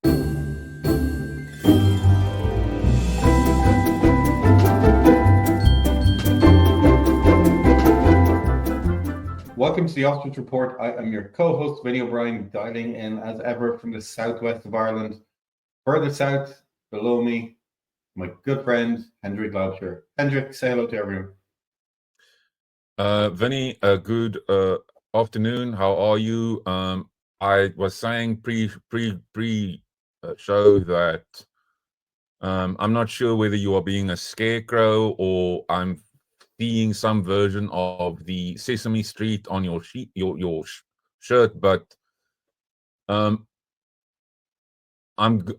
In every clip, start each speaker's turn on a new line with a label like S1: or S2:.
S1: Welcome to the Ostrich Report. I am your co-host, Vinny O'Brien, dialing in as ever from the southwest of Ireland. Further south, below me, my good friend, Hendrik Laubscher. Hendrik, say hello to everyone.
S2: Vinny, good afternoon. How are you? I was saying pre show that I'm not sure whether you are being a scarecrow or I'm seeing some version of the Sesame Street on your shirt, but I'm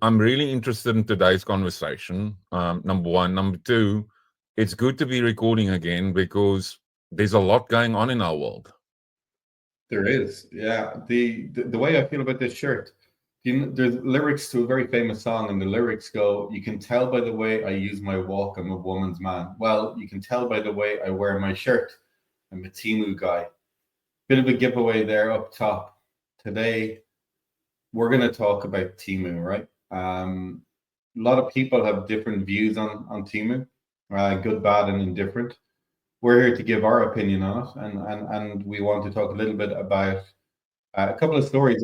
S2: really interested in today's conversation. Number one, number two, it's good to be recording again because there's a lot going on in our world.
S1: There is, yeah. The way I feel about this shirt, there's lyrics to a very famous song, and the lyrics go, "You can tell by the way I use my walk, I'm a woman's man." Well, you can tell by the way I wear my shirt, I'm a Temu guy. Bit of a giveaway there up top. Today, we're going to talk about Temu, right? A lot of people have different views on Temu, good, bad, and indifferent. We're here to give our opinion on it, and we want to talk a little bit about a couple of stories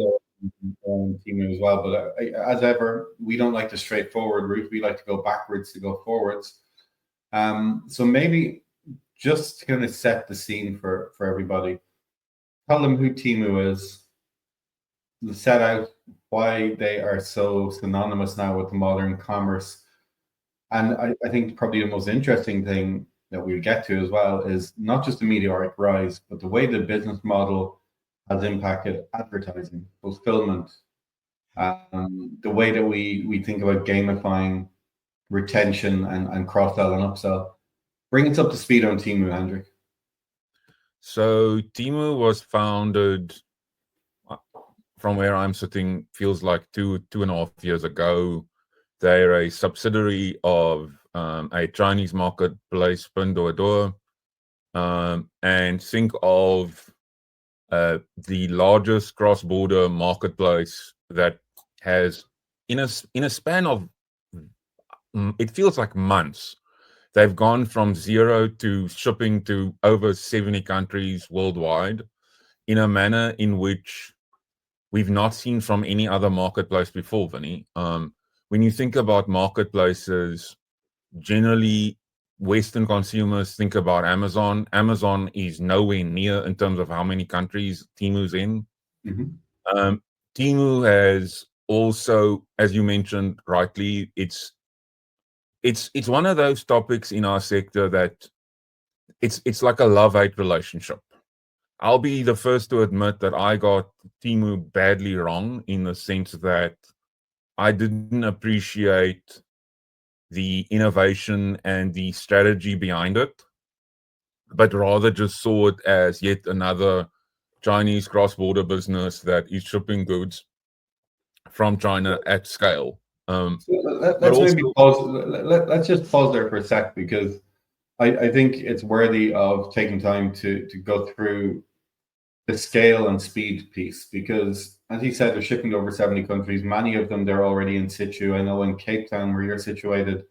S1: on Temu as well. But as ever, we don't like the straightforward route. We like to go backwards to go forwards. So maybe just to kind of set the scene for everybody, tell them who Temu is, set out why they are so synonymous now with the modern commerce. And I think probably the most interesting thing that we'll get to as well is not just the meteoric rise, but the way the business model has impacted advertising, fulfillment, the way that we think about gamifying retention and cross-sell and upsell. Bring us up to speed on Temu, Hendrik.
S2: So Temu was founded, from where I'm sitting, feels like two and a half years ago. They're a subsidiary of a Chinese marketplace, Pinduoduo, and think of the largest cross-border marketplace that has, in a span of, it feels like months, they've gone from zero to shipping to over 70 countries worldwide in a manner in which we've not seen from any other marketplace before, Vinny. When you think about marketplaces, generally Western consumers think about Amazon. Amazon is nowhere near in terms of how many countries Temu's in.
S1: Mm-hmm.
S2: Temu has also, as you mentioned rightly, it's one of those topics in our sector that it's like a love-hate relationship. I'll be the first to admit that I got Temu badly wrong in the sense that I didn't appreciate the innovation and the strategy behind it, but rather just saw it as yet another Chinese cross-border business that is shipping goods from China at scale.
S1: Let's just pause there for a sec, because I think it's worthy of taking time to go through the scale and speed piece, because as you said, they're shipping to over 70 countries. Many of them, they're already in situ. I know in Cape Town, where you're situated,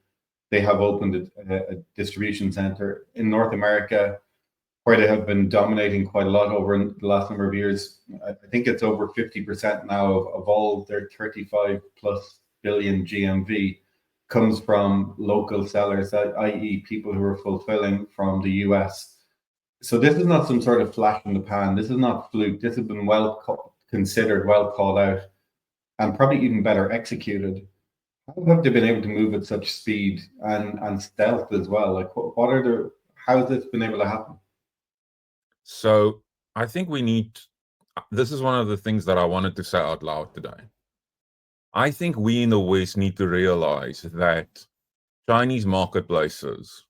S1: they have opened a distribution center. In North America, where they have been dominating quite a lot over the last number of years, I think it's over 50% now of all their 35 plus billion GMV comes from local sellers, i.e. people who are fulfilling from the US. So this is not some sort of flash in the pan. This is not fluke. This has been well considered, well called out, and probably even better executed. How have they been able to move at such speed and stealth as well? Like, how has this been able to happen?
S2: So I think this is one of the things that I wanted to say out loud today. I think we in the West need to realize that Chinese marketplaces,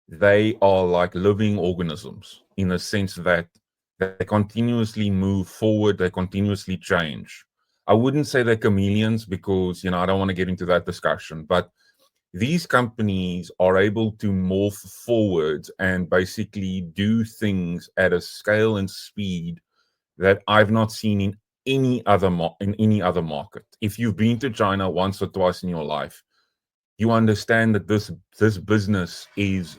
S2: they are like living organisms in the sense that they continuously move forward, they continuously change. I wouldn't say they're chameleons because, I don't want to get into that discussion, but these companies are able to morph forward and basically do things at a scale and speed that I've not seen in any other market. If you've been to China once or twice in your life, you understand that this business is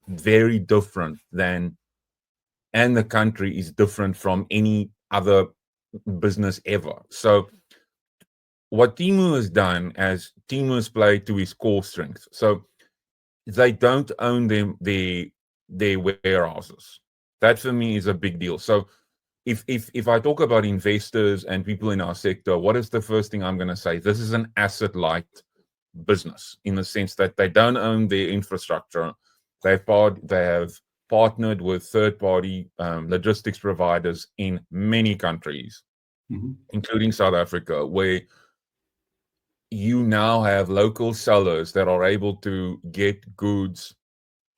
S2: very different than, and the country is different from any other business ever. So what Temu has done, as Temu has played to his core strengths. So they don't own their warehouses. That for me is a big deal. So if I talk about investors and people in our sector, what is the first thing I'm going to say? This is an asset light business in the sense that they don't own their infrastructure. They have partnered with third-party logistics providers in many countries, including South Africa, where you now have local sellers that are able to get goods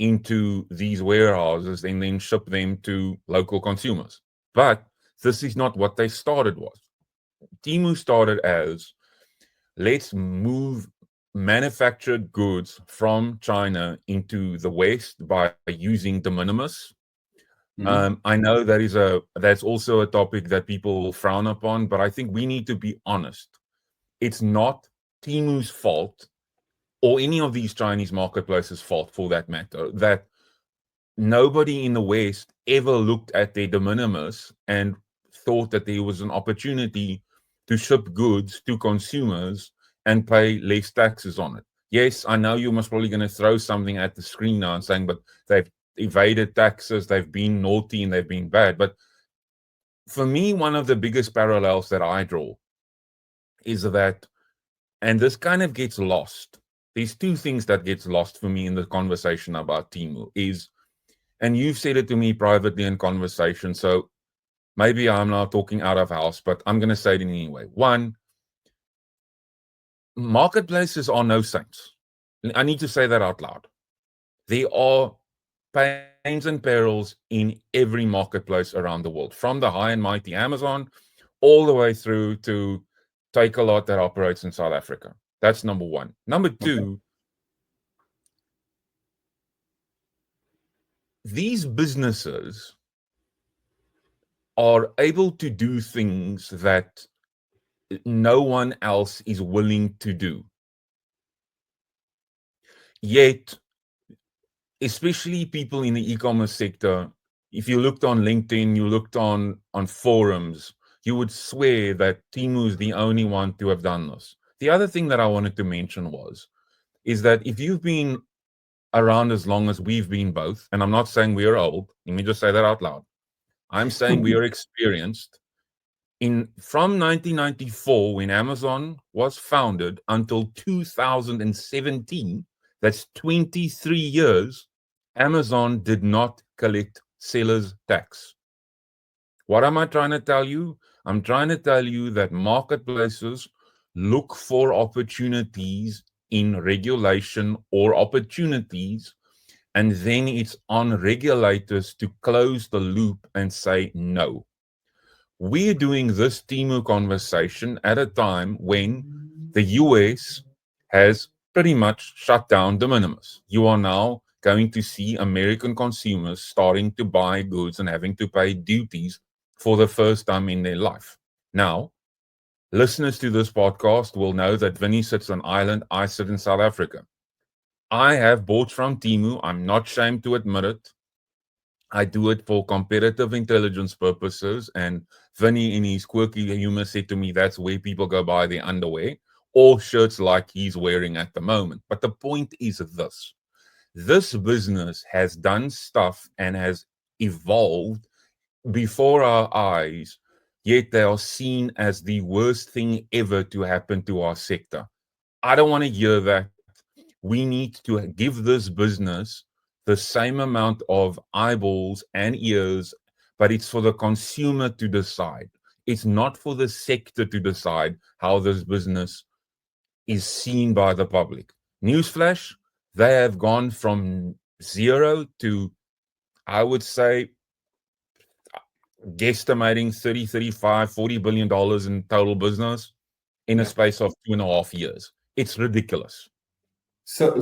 S2: into these warehouses and then ship them to local consumers. But this is not what they started with. Temu started as, let's move manufactured goods from China into the West by using de minimis. I know that's also a topic that people will frown upon, but I think we need to be honest. It's not Temu's fault, or any of these Chinese marketplaces' fault for that matter, that nobody in the West ever looked at their de minimis and thought that there was an opportunity to ship goods to consumers and pay less taxes on it. Yes, I know you're most probably going to throw something at the screen now and saying, but they've evaded taxes, they've been naughty and they've been bad. But for me, one of the biggest parallels that I draw is that, and this kind of gets lost. There's two things that gets lost for me in the conversation about Temu is, and you've said it to me privately in conversation, so maybe I'm not talking out of house, but I'm going to say it anyway. One, marketplaces are no saints. I need to say that out loud. There are pains and perils in every marketplace around the world, from the high and mighty Amazon all the way through to Takealot that operates in South Africa. That's number one. Number two, these businesses are able to do things that no one else is willing to do. Yet, especially people in the e-commerce sector, if you looked on LinkedIn, you looked on forums, you would swear that Temu is the only one to have done this. The other thing that I wanted to mention is that if you've been around as long as we've been both, and I'm not saying we are old, let me just say that out loud. I'm saying we are experienced. From 1994, when Amazon was founded, until 2017, that's 23 years, Amazon did not collect seller's tax. What am I trying to tell you? I'm trying to tell you that marketplaces look for opportunities in regulation or opportunities, and then it's on regulators to close the loop and say no. We're doing this Temu conversation at a time when the US has pretty much shut down de minimis. You are now going to see American consumers starting to buy goods and having to pay duties for the first time in their life. Now, listeners to this podcast will know that Vinny sits on Ireland, I sit in South Africa. I have bought from Temu. I'm not ashamed to admit it. I do it for competitive intelligence purposes, and Vinny, in his quirky humor, said to me that's where people go buy their underwear or shirts like he's wearing at the moment. But the point is this business has done stuff and has evolved before our eyes, yet they are seen as the worst thing ever to happen to our sector. I don't want to hear that. We need to give this business the same amount of eyeballs and ears, but it's for the consumer to decide. It's not for the sector to decide how this business is seen by the public. Newsflash, they have gone from 0 to, I would say, guesstimating 30, 35, $40 billion in total business in a space of 2.5 years. It's ridiculous.
S1: So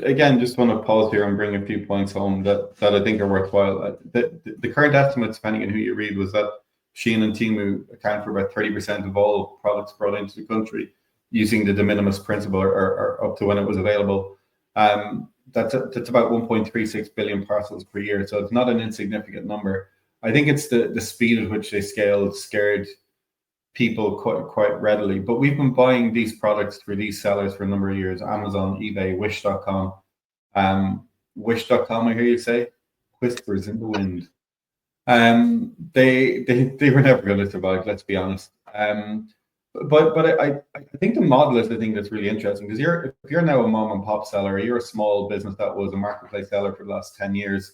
S1: again, just want to pause here and bring a few points home that I think are worthwhile. The current estimates, depending on who you read, was that Shein and Temu account for about 30% of all products brought into the country using the de minimis principle, or up to when it was available. That's about 1.36 billion parcels per year. So it's not an insignificant number. I think it's the speed at which they scaled scared people quite readily. But we've been buying these products through these sellers for a number of years: Amazon, eBay, Wish.com. Wish.com, I hear you say, whispers in the wind. They were never going to survive, let's be honest. But I think the model is the thing that's really interesting, because if you're now a mom and pop seller, or you're a small business that was a marketplace seller for the last 10 years,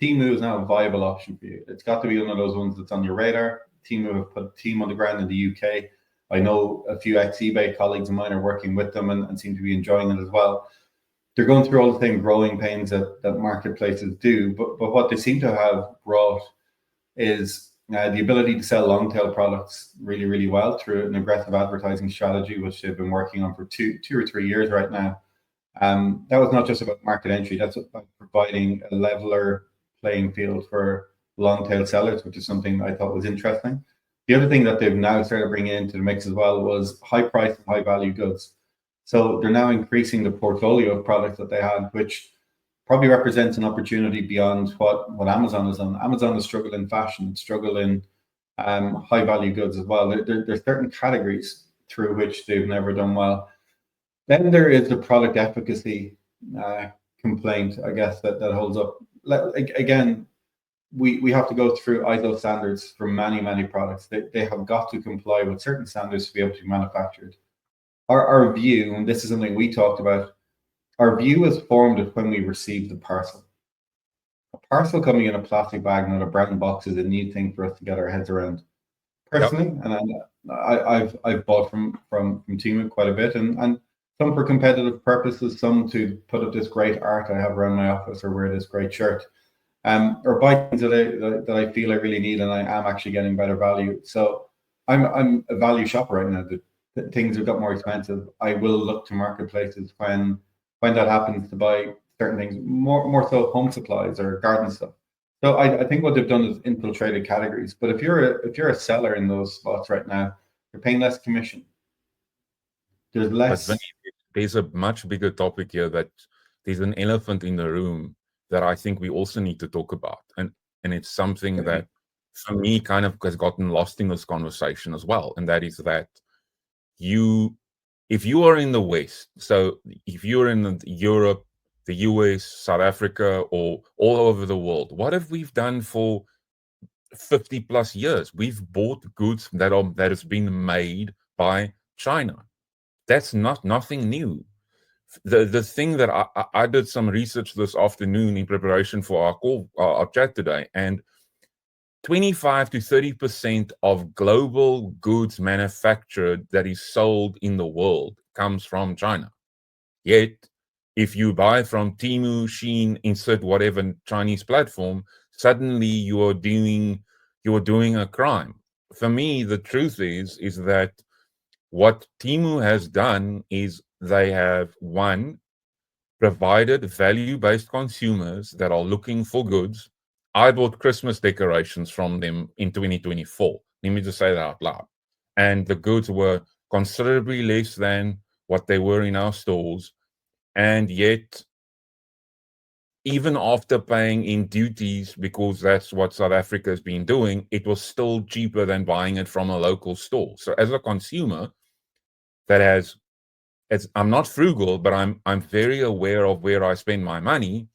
S1: Temu is now a viable option for you. It's got to be one of those ones that's on your radar. Temu have put a team on the ground in the UK. I know a few ex-eBay colleagues of mine are working with them and seem to be enjoying it as well. They're going through all the same growing pains that marketplaces do, but what they seem to have brought is the ability to sell long tail products really, really well through an aggressive advertising strategy, which they've been working on for two or 3 years right now. That was not just about market entry, that's about providing a leveler playing field for long tail sellers, which is something I thought was interesting. The other thing that they've now started bringing into the mix as well was high price and high value goods. So they're now increasing the portfolio of products that they had, which probably represents an opportunity beyond what Amazon has done. Amazon has struggled in fashion, struggled in high value goods as well. There's certain categories through which they've never done well. Then there is the product efficacy complaint, I guess, that holds up. Again, we have to go through ISO standards for many products. They have got to comply with certain standards to be able to be manufactured. Our view, and this is something we talked about, our view is formed of when we receive the parcel. A parcel coming in a plastic bag, not a brown box, is a new thing for us to get our heads around. Personally, yep. And I've bought from Temu quite a bit, and some for competitive purposes, some to put up this great art I have around my office, or wear this great shirt, or buy things that I feel I really need, and I am actually getting better value. So I'm a value shopper right now. The things have got more expensive. I will look to marketplaces when that happens to buy certain things, more so home supplies or garden stuff. So I think what they've done is infiltrated categories. But if you're a seller in those spots right now, you're paying less commission. There's less.
S2: But there's a much bigger topic here, that there's an elephant in the room that I think we also need to talk about, and it's something that for me kind of has gotten lost in this conversation as well, and that is that if you are in the West, so if you're in Europe, the US, South Africa, or all over the world, what have we done for 50 plus years? We've bought goods that has been made by China. That's nothing new. The thing that I did some research this afternoon in preparation for our call, our chat today, and 25 to 30% of global goods manufactured that is sold in the world comes from China. Yet, if you buy from Temu, Shein, insert whatever Chinese platform, suddenly you are doing a crime. For me, the truth is that what Temu has done is they have, one, provided value-based consumers that are looking for goods. I bought Christmas decorations from them in 2024. Let me just say that out loud. And the goods were considerably less than what they were in our stores. And yet, even after paying in duties, because that's what South Africa has been doing, it was still cheaper than buying it from a local store. So as a consumer I'm not frugal, but I'm very aware of where I spend my money.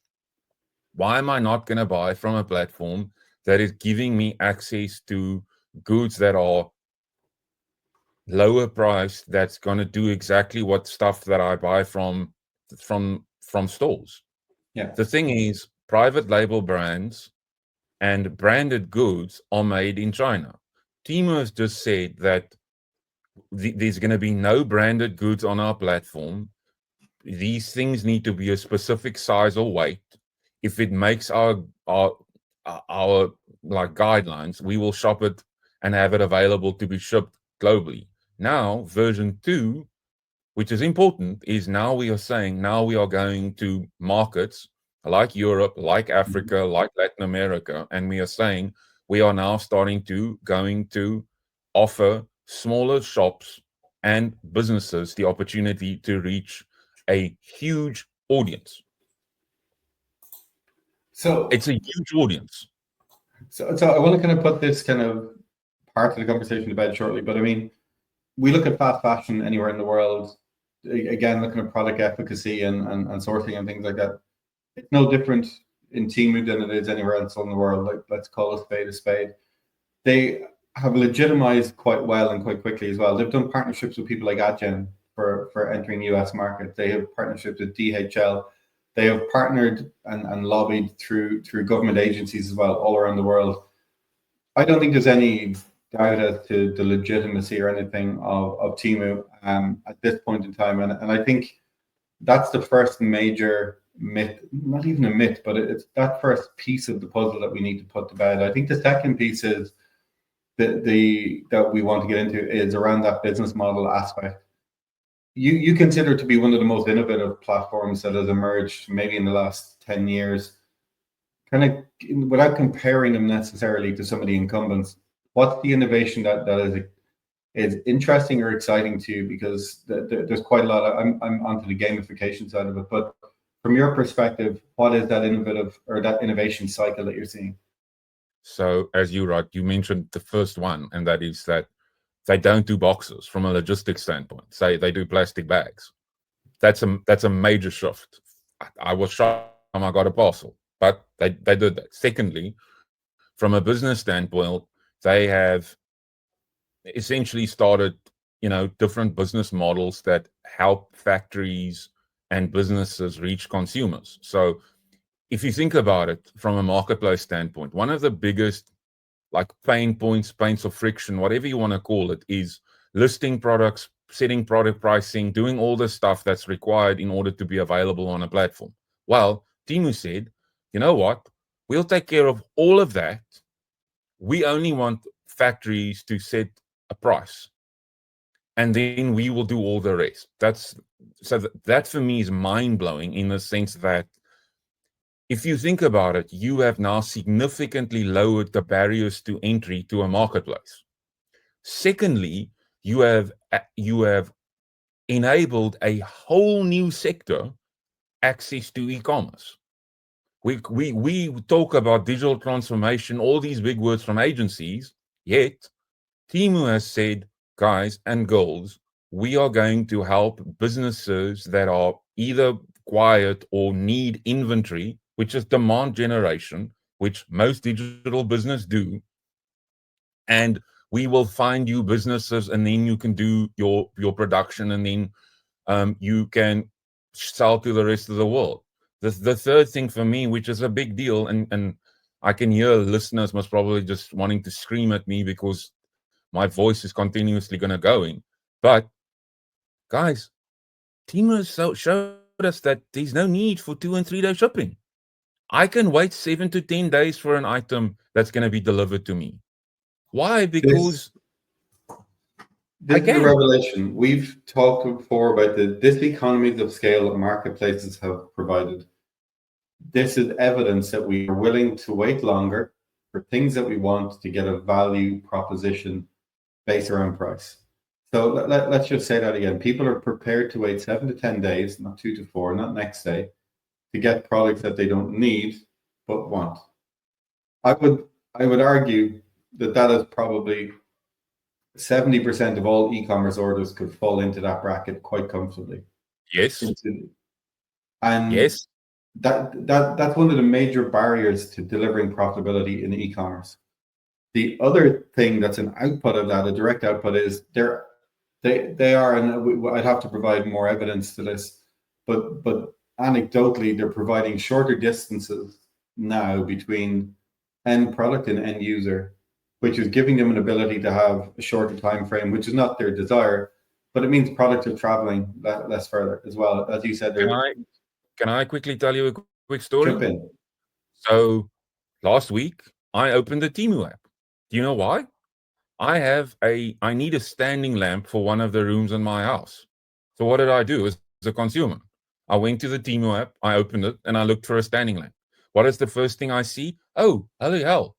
S2: Why am I not going to buy from a platform that is giving me access to goods that are lower priced, that's going to do exactly what stuff that I buy from stores?
S1: Yeah.
S2: The thing is, private label brands and branded goods are made in China. Temu has just said that there's going to be no branded goods on our platform. These things need to be a specific size or weight. If it makes our like guidelines, we will shop it and have it available to be shipped globally. Now, version 2, which is important, is now we are going to markets like Europe, like Africa, like Latin America, and we are saying we are now going to offer smaller shops and businesses the opportunity to reach a huge audience.
S1: So
S2: it's a huge audience.
S1: So I want to kind of put this kind of part of the conversation to bed shortly, but I mean, we look at fast fashion anywhere in the world, again, looking at product efficacy and sourcing and things like that. It's no different in Temu than it is anywhere else in the world. Like, let's call a spade a spade. They have legitimized quite well and quite quickly as well. They've done partnerships with people like Adyen for entering US markets. They have partnerships with DHL. They have partnered and lobbied through government agencies as well all around the world. I don't think there's any doubt as to the legitimacy or anything of Temu at this point in time. And I think that's the first major myth, not even a myth, but it's that first piece of the puzzle that we need to put to bed. I think the second piece is that we want to get into is around that business model aspect. You consider it to be one of the most innovative platforms that has emerged maybe in the last 10 years. Kind of without comparing them necessarily to some of the incumbents, what's the innovation that is interesting or exciting to you? Because there's quite a lot of, I'm onto the gamification side of it, but from your perspective, what is that innovative or that innovation cycle that you're seeing?
S2: So as you mentioned the first one, and that is that they don't do boxes from a logistics standpoint. Say they do plastic bags. That's a major shift. I was shocked when I got a parcel, but they did that. Secondly, from a business standpoint, they have essentially started, different business models that help factories and businesses reach consumers. So if you think about it from a marketplace standpoint, one of the biggest pain points of friction, whatever you want to call it, is listing products, setting product pricing, doing all the stuff that's required in order to be available on a platform. Well, Temu said, you know what? We'll take care of all of that. We only want factories to set a price, and then we will do all the rest. That for me is mind-blowing in the sense that if you think about it, you have now significantly lowered the barriers to entry to a marketplace. Secondly, you have enabled a whole new sector access to e-commerce. We talk about digital transformation, all these big words from agencies, yet Temu has said, guys and girls, we are going to help businesses that are either quiet or need inventory, which is demand generation, which most digital business do. And we will find you businesses, and then you can do your production, and then you can sell to the rest of the world. The third thing for me, which is a big deal, and I can hear listeners must probably just wanting to scream at me because my voice is continuously going to go in. But guys, Temu has showed us that there's no need for 2 and 3 day shipping. I can wait 7 to 10 days for an item that's going to be delivered to me. Why? Because
S1: this is a revelation. We've talked before about this economies of scale that marketplaces have provided. This is evidence that we are willing to wait longer for things that we want to get a value proposition based around price. So let's just say that again. People are prepared to wait 7 to 10 days, not 2 to 4, not next day, to get products that they don't need but want. I would argue that is probably 70% of all e-commerce orders could fall into that bracket quite comfortably.
S2: Yes.
S1: And
S2: yes,
S1: that's one of the major barriers to delivering profitability in e-commerce. The other thing that's an output of that, a direct output, is they are, and I'd have to provide more evidence to this, but anecdotally, they're providing shorter distances now between end product and end user, which is giving them an ability to have a shorter time frame, which is not their desire, but it means products are traveling less further as well. As you said,
S2: can I quickly tell you a quick story?
S1: Jump in.
S2: So last week, I opened the Temu app. Do you know why? I need a standing lamp for one of the rooms in my house. So what did I do as a consumer? I went to the Temu app, I opened it, and I looked for a standing lamp. What is the first thing I see? Oh, holy hell.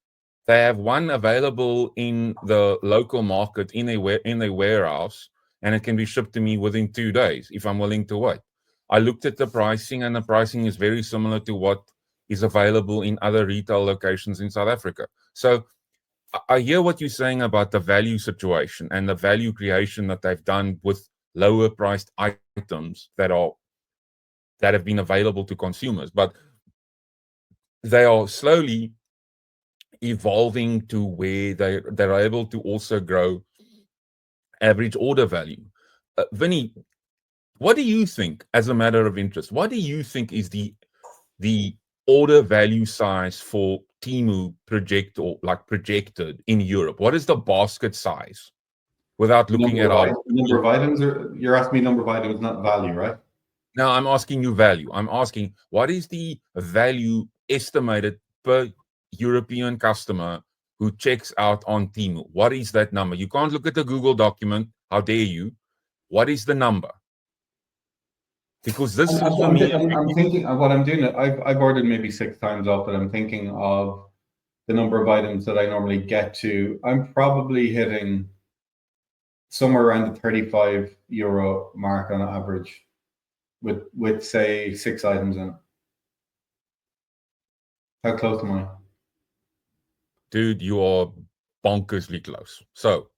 S2: They have one available in the local market in a warehouse, and it can be shipped to me within 2 days if I'm willing to wait. I looked at the pricing, and the pricing is very similar to what is available in other retail locations in South Africa. So I hear what you're saying about the value situation and the value creation that they've done with lower priced items that have been available to consumers, but they are slowly evolving to where they're able to also grow average order value. Vinny, what do you think, as a matter of interest, what do you think is the order value size for Temu projected in Europe? What is the basket size without looking at our
S1: number of items? Or you're asking me number of items, not value, right?
S2: Now I'm asking you value. I'm asking what is the value estimated per European customer who checks out on Temu? What is that number? You can't look at the Google document. How dare you? What is the number? Because this is for me.
S1: I'm thinking of what I'm doing. I've ordered maybe 6 times off, but I'm thinking of the number of items that I normally get to. I'm probably hitting somewhere around the €35 mark on average, with say 6 items in it. How close am I?
S2: Dude, you are bonkersly close. So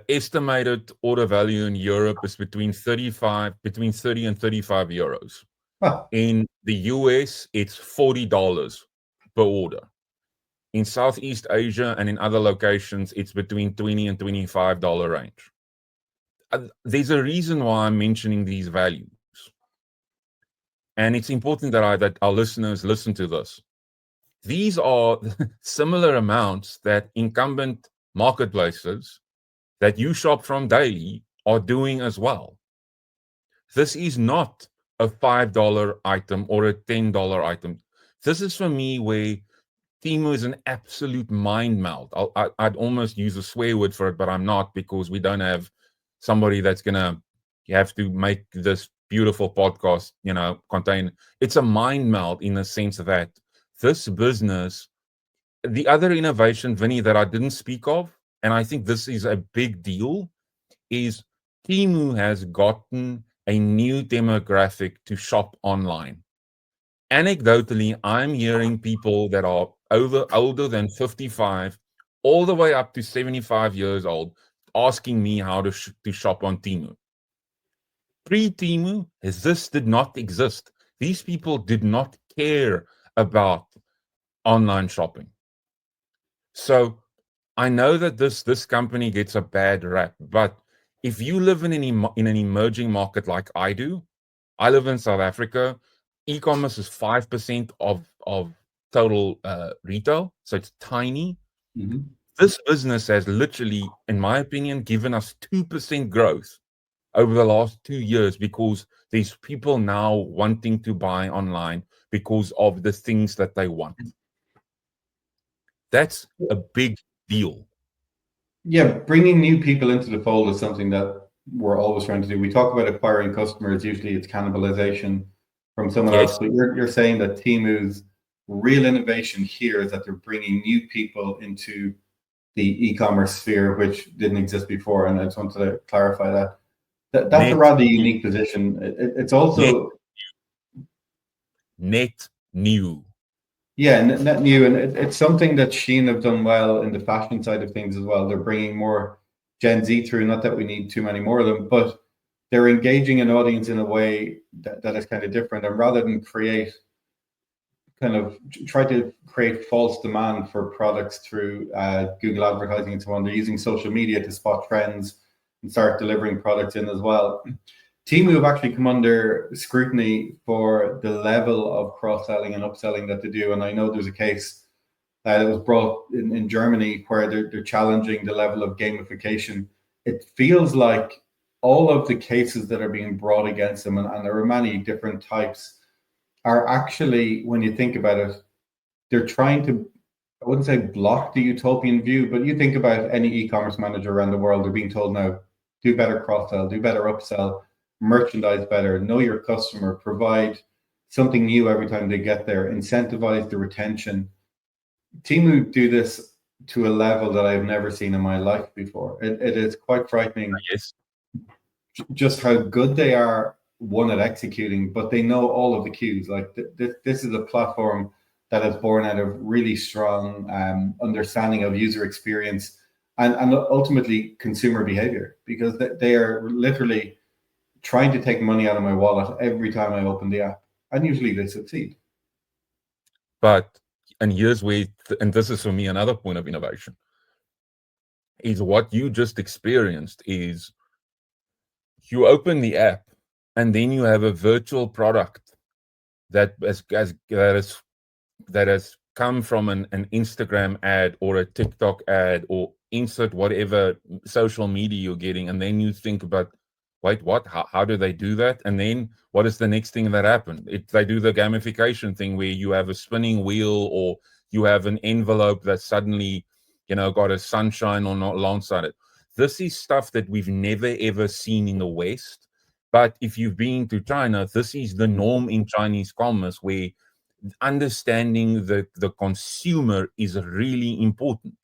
S2: estimated order value in Europe is between 30 and €35.
S1: Huh.
S2: In the US, it's $40 per order. In Southeast Asia and in other locations, it's between $20 and $25 range. There's a reason why I'm mentioning these values. And it's important that our listeners listen to this. These are similar amounts that incumbent marketplaces that you shop from daily are doing as well. This is not a $5 item or a $10 item. This is for me where Temu is an absolute mind melt. I'd almost use a swear word for it, but I'm not, because we don't have somebody that's gonna have to make this beautiful podcast, contain. It's a mind melt in the sense that this business, the other innovation, Vinny, that I didn't speak of, and I think this is a big deal, is Temu has gotten a new demographic to shop online. Anecdotally, I'm hearing people that are older than 55, all the way up to 75 years old, asking me how to shop on Temu. Pre-Temu, this did not exist. These people did not care about online shopping. So I know that this company gets a bad rap, but if you live in an emerging market like I do, I live in South Africa. E-commerce is 5% of total retail, so it's tiny.
S1: Mm-hmm.
S2: This business has literally, in my opinion, given us 2% growth over the last 2 years, because there's people now wanting to buy online because of the things that they want. That's a big deal.
S1: Yeah, bringing new people into the fold is something that we're always trying to do. We talk about acquiring customers. Usually it's cannibalization from someone else. But you're saying that Temu's real innovation here is that they're bringing new people into the e-commerce sphere, which didn't exist before. And I just wanted to clarify that. That's a rather unique position. It's also
S2: net new.
S1: Yeah, net new, and it's something that Shein have done well in the fashion side of things as well. They're bringing more Gen Z through. Not that we need too many more of them, but they're engaging an audience in a way that is kind of different. And rather than try to create false demand for products through Google advertising and so on, they're using social media to spot trends and start delivering products in as well. Temu have actually come under scrutiny for the level of cross-selling and upselling that they do. And I know there's a case that was brought in Germany where they're challenging the level of gamification. It feels like all of the cases that are being brought against them, and there are many different types, are actually, when you think about it, they're trying to, I wouldn't say block the utopian view, but you think about any e-commerce manager around the world, they're being told now, do better cross-sell, do better upsell, merchandise better, know your customer, provide something new every time they get there, incentivize the retention. Temu do this to a level that I've never seen in my life before. It is quite frightening.
S2: Yes.
S1: Just how good they are, one, at executing, but they know all of the cues. Like this is a platform that is born out of really strong understanding of user experience and ultimately consumer behavior, because they are literally trying to take money out of my wallet every time I open the app, and usually they succeed.
S2: But, and here's where, and this is for me another point of innovation, is what you just experienced is you open the app and then you have a virtual product that has come from an Instagram ad or a TikTok ad or insert whatever social media you're getting, and then you think about, wait, what? How do they do that? And then what is the next thing that happened? They do the gamification thing where you have a spinning wheel, or you have an envelope that suddenly, got a sunshine on alongside it. This is stuff that we've never ever seen in the West. But if you've been to China, this is the norm in Chinese commerce, where understanding the consumer is really important.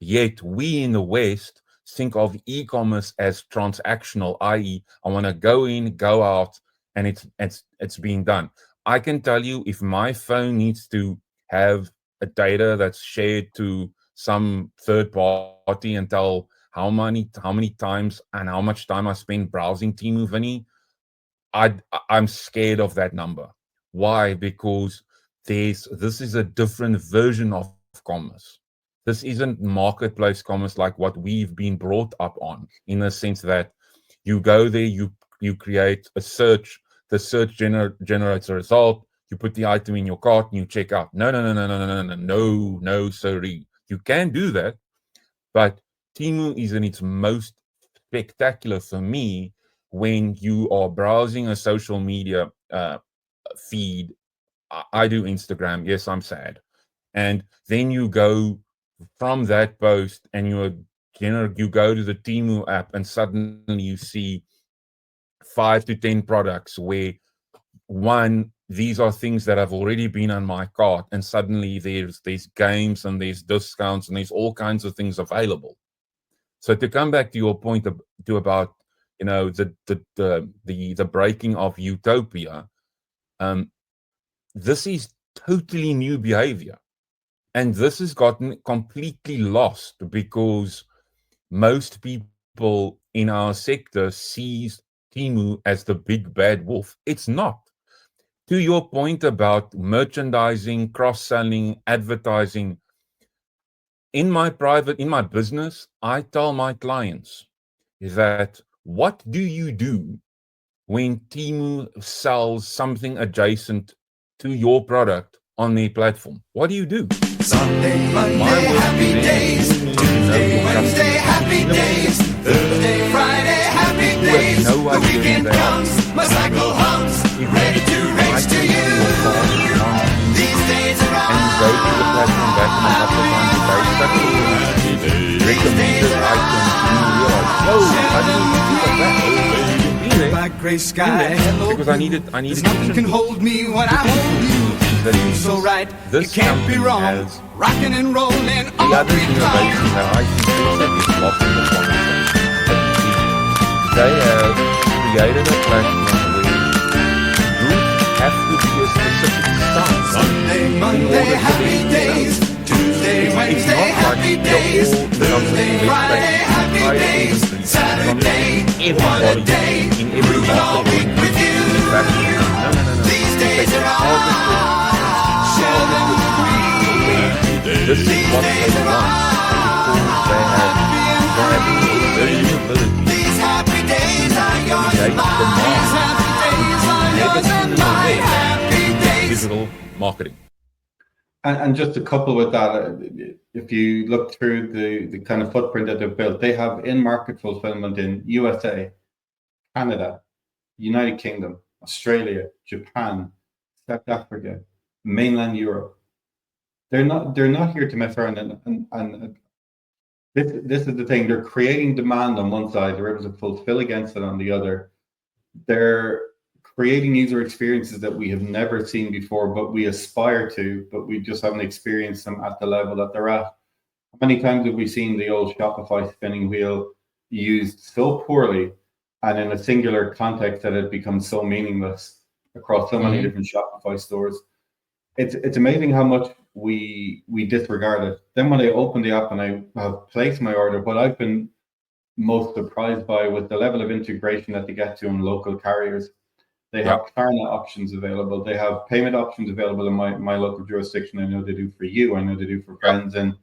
S2: Yet we in the West think of e-commerce as transactional, i.e., I want to go in, go out, and it's being done. I can tell you, if my phone needs to have a data that's shared to some third party and tell how many times and how much time I spend browsing Temu, Vinny, I'm scared of that number. Why? Because this is a different version of commerce. This isn't marketplace commerce like what we've been brought up on, in the sense that you go there, you create a search, the search generates a result, you put the item in your cart and you check out. No, sorry. You can do that, but Temu is in its most spectacular for me when you are browsing a social media feed. I do Instagram. Yes, I'm sad. And then you go from that post and you go to the Temu app, and suddenly you see 5 to 10 products where, one, these are things that have already been on my cart, and suddenly there's games and there's discounts and there's all kinds of things available. So to come back to your point about the breaking of utopia, this is totally new behavior. And this has gotten completely lost because most people in our sector sees Temu as the big bad wolf. It's not. To your point about merchandising, cross-selling, advertising, in my business, I tell my clients that, what do you do when Temu sells something adjacent to your product on their platform? What do you do?
S3: Sunday, Monday, happy days. Tuesday, Wednesday, happy days. Thursday, Friday, happy days.
S2: The
S3: weekend comes, my cycle hums, ready to race to you. These days are on.
S2: And go to the platform back in a couple of times a day, stuck to recommended items, and you realize, I didn't even do that.
S3: Black gray sky,
S2: because I needed
S3: nothing can hold me when I hold you. So right, it can't be wrong. Rocking and rolling all
S2: the other
S3: week
S2: innovation
S3: long.
S2: that I think that is lost in the conversation. They have created a platform where groups have to be a specific size.
S3: Sunday, Monday, happy days. Tuesday, Wednesday, happy days. Thursday, Friday, happy days. Saturday, what a day.
S2: In every
S3: Moving all week with you.
S2: No.
S3: These days are on. Share them with me.
S2: This is what they want, because they have the ability.
S3: These happy days are yours and mine.
S2: These
S3: happy days are yours and mine. Happy days.
S2: Digital marketing.
S1: And just to couple with that, if you look through the kind of footprint that they've built, they have in-market fulfillment in USA, Canada, United Kingdom, Australia, Japan, South Africa, mainland Europe. They're not here to mess around, and this is the thing. They're creating demand on one side, they're able to fulfill against it on the other. They're creating user experiences that we have never seen before, but we aspire to, but we just haven't experienced them at the level that they're at. How many times have we seen the old Shopify spinning wheel used so poorly and in a singular context that it becomes so meaningless across so many different Shopify stores? It's amazing how much we disregard it. Then when I open the app and I have placed my order, what I've been most surprised by was the level of integration that they get to in local carriers. They have Klarna options available. They have payment options available in my local jurisdiction. I know they do for you. I know they do for friends in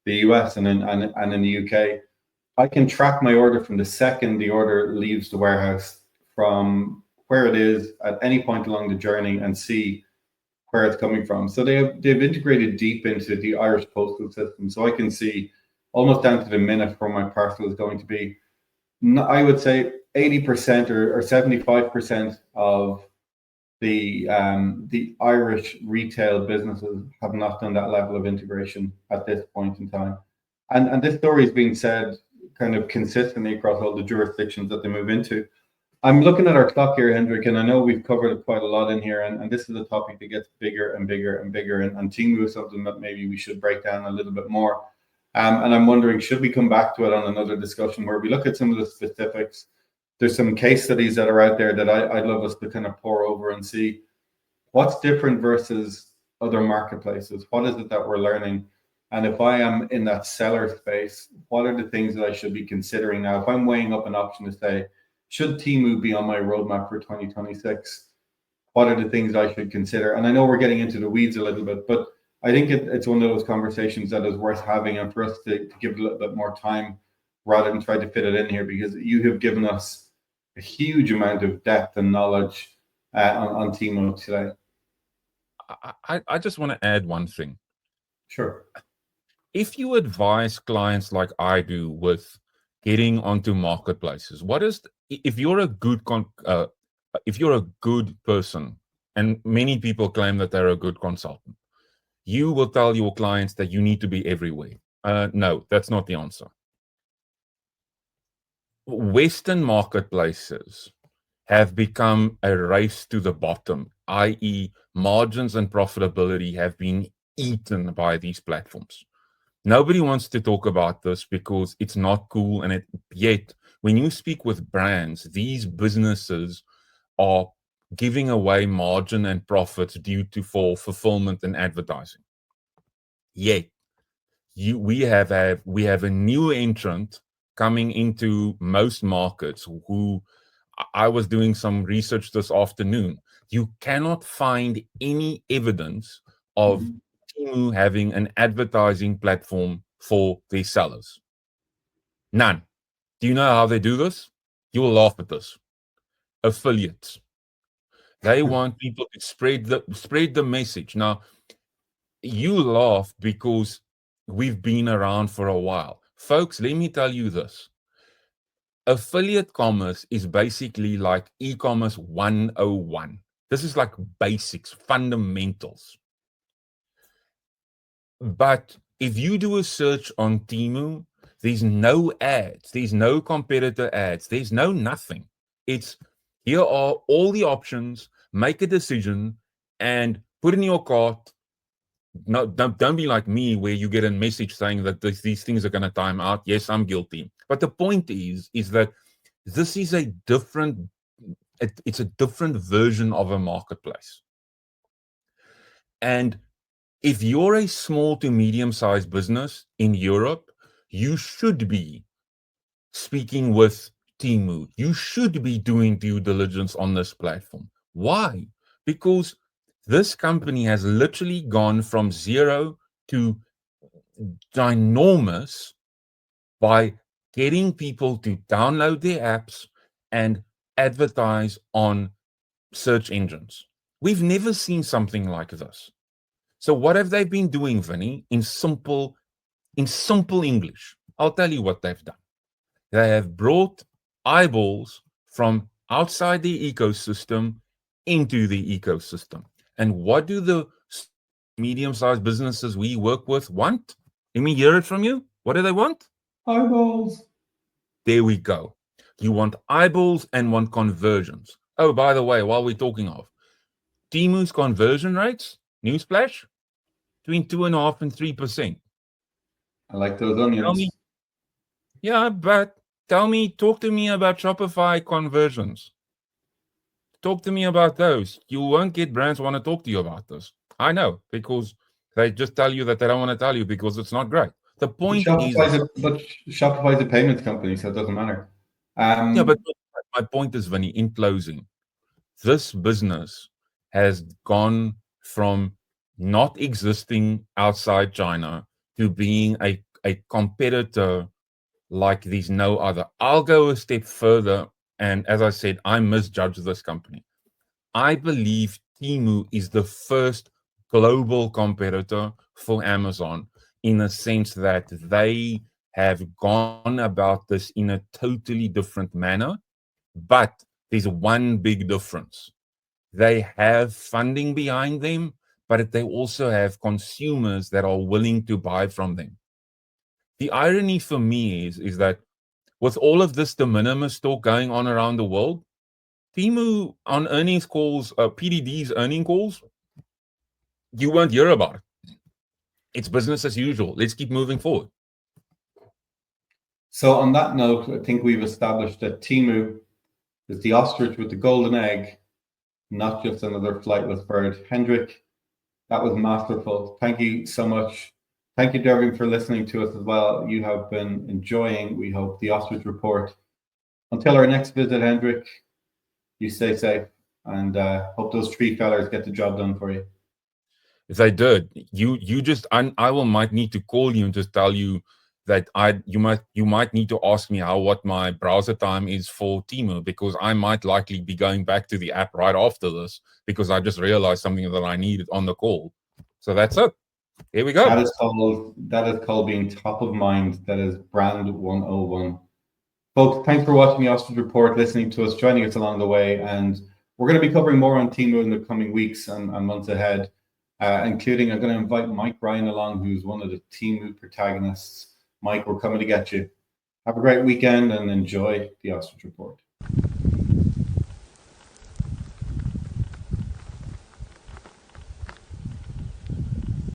S1: the US and in the UK. I can track my order from the second the order leaves the warehouse, from where it is at any point along the journey, and see where it's coming from. So they've integrated deep into the Irish postal system. So I can see almost down to the minute where my parcel is going to be. I would say 80% or 75% of the Irish retail businesses have not done that level of integration at this point in time. And this story is being said kind of consistently across all the jurisdictions that they move into. I'm looking at our clock here, Hendrik, and I know we've covered quite a lot in here, and this is a topic that gets bigger and bigger and bigger, and Temu is something that maybe we should break down a little bit more. And I'm wondering, should we come back to it on another discussion where we look at some of the specifics? There's some case studies that are out there that I'd love us to kind of pour over and see what's different versus other marketplaces. What is it that we're learning? And if I am in that seller space, what are the things that I should be considering now? If I'm weighing up an option to say, should Temu be on my roadmap for 2026? What are the things I should consider? And I know we're getting into the weeds a little bit, but I think it's one of those conversations that is worth having, and for us to give it a little bit more time rather than try to fit it in here, because you have given us a huge amount of depth and knowledge on Temu today.
S2: I just want to add one thing.
S1: Sure.
S2: If you advise clients like I do with getting onto marketplaces, if you're a good person, and many people claim that they're a good consultant, you will tell your clients that you need to be everywhere. No, that's not the answer. Western marketplaces have become a race to the bottom, i.e., margins and profitability have been eaten by these platforms. Nobody wants to talk about this because it's not cool, and yet when you speak with brands, these businesses are giving away margin and profits due to fulfillment and advertising. Yet we have a new entrant coming into most markets who I was doing some research this afternoon. You cannot find any evidence of Temu having an advertising platform for their sellers. None. Do you know how they do this? You will laugh at this. Affiliates. They want people to spread the message. Now, you laugh because we've been around for a while. Folks, let me tell you this. Affiliate commerce is basically like e-commerce 101. This is like basics, fundamentals. But if you do a search on Temu, there's no ads, there's no competitor ads, there's no nothing. It's here are all the options, make a decision and put in your cart. No, don't be like me where you get a message saying that these things are going to time out. Yes, I'm guilty. But the point is that this is a different version of a marketplace. And if you're a small to medium-sized business in Europe, you should be speaking with Temu. You should be doing due diligence on this platform. Why? Because this company has literally gone from zero to ginormous by getting people to download their apps and advertise on search engines. We've never seen something like this. So what have they been doing, Vinny, in simple English? I'll tell you what they've done. They have brought eyeballs from outside the ecosystem into the ecosystem. And what do the medium-sized businesses we work with want? Let me hear it from you. What do they want?
S1: Eyeballs.
S2: There we go. You want eyeballs and want conversions. Oh, by the way, while we're talking of Temu's conversion rates, newsflash, between 2.5% and 3%.
S1: I like those
S2: Tell
S1: onions.
S2: me, but talk to me about Shopify conversions. Talk to me about those. You won't get brands want to talk to you about this. I know, because they just tell you that they don't want to tell you because it's not great. The point is,
S1: but Shopify's a payments company, so it doesn't matter.
S2: yeah, but my point is, Vinny, in closing, this business has gone from not existing outside China to being a competitor like there's no other. I'll go a step further, and as I said, I misjudge this company. I believe Temu is the first global competitor for Amazon, in the sense that they have gone about this in a totally different manner. But there's one big difference. They have funding behind them, but they also have consumers that are willing to buy from them. The irony for me is that with all of this de minimis talk going on around the world, Temu on earnings calls, PDD's earning calls, you won't hear about it. It's business as usual. Let's keep moving forward.
S1: So on that note, I think we've established that Temu is the ostrich with the golden egg, not just another flightless bird. Hendrik, that was masterful. Thank you so much. Thank you to everyone for listening to us as well. You have been enjoying, we hope, the Ostrich Report. Until our next visit, Hendrik, you stay safe, and hope those tree fellers get the job done for you.
S2: If they did, you just, I might need to call you and just tell you that you might need to ask me what my browser time is for Temu, because I might likely be going back to the app right after this, because I just realized something that I needed on the call. So that's it. Here we go.
S1: That is called being top of mind. That is brand 101. Folks, thanks for watching the Ostrich Report, listening to us, joining us along the way, and we're going to be covering more on Temu in the coming weeks and months ahead, including I'm going to invite Mike Ryan along, who's one of the Temu protagonists. Mike, we're coming to get you. Have a great weekend and enjoy the Ostrich Report.